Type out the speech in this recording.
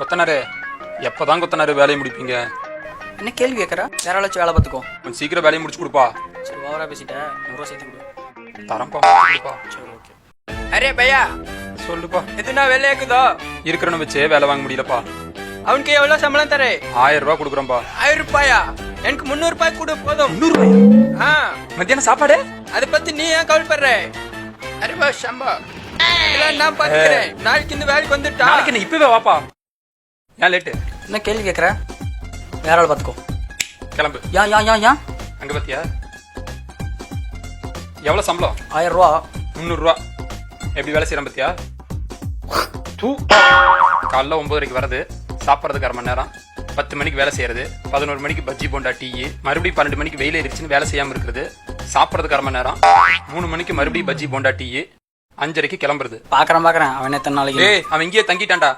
கொத்தனாரு எப்பதான் கொத்தனாரு வேலையை முடிப்பீங்க? என்ன கேள்வி கேட்கற? வேற ஆளாச்சும் வேலை பார்த்துக்கோ. கொஞ்சம் சீக்கிரம் வேலையை முடிச்சு கொடுப்பா. சரி ஓவரா பேசிட்டேன், 100 ரூபா சேர்த்து கொடு. தரம்பா கொடுப்பா. சரி ஓகே. அரே பையா, சொல்லுப்பா. எதுனா வேலை இருக்குதோ? இருக்கிறன்னு வச்சே வேலை வாங்க முடியலப்பா. அவனுக்கு எவ்வளவு சம்பளம் தரே? 1000 ரூபாய் கொடுக்குறோம்பா. 1000 ரூபாயா? எனக்கு 300 ரூபாய் கொடு போதும். 300 ரூபாய்? ஆ, மத்தியானம் சாப்பாடு? அதை பத்தி நீ ஏன் கவலைப்படுற? அரே பா சம்பா, இதெல்லாம் நான் பாத்துக்கிறேன். நாளைக்கு இந்த வேலைக்கு வந்துட்டா நாளைக்கு என்ன இப்பவே வாப்பா. ஏன் லேட்டு? என்ன கேள்வி கேட்கற? வேற ஆள் பார்த்துக்கோ. கிளம்பு. ஏன் ஏன் ஏன் ஏன் அங்க பாத்தியா எவ்வளவு சம்பளம்? 1000 ரூபா. 300 ரூபா. எப்படி வேலை செய்யறேன் பாத்தியா? தூ. காலைல 9:30 வரது, சாப்பிட்றதுக்கு 1/2 மணி நேரம், 10 மணிக்கு வேலை செய்யறது, 11 மணிக்கு பஜ்ஜி போண்டா டீ, மறுபடியும் 12 மணிக்கு வெயில இருந்துச்சுன்னு வேலை செய்யாம இருக்கிறது, சாப்பிட்றதுக்கு 1/2 மணி நேரம், 3 மணிக்கு மறுபடியும் பஜ்ஜி போண்டா டீ, 5:30க்கு கிளம்புறது. பாக்குறேன் அவன் எத்தனை நாளைக்கு. ஏய் அவன் இங்கேயே தங்கிட்டான்டா.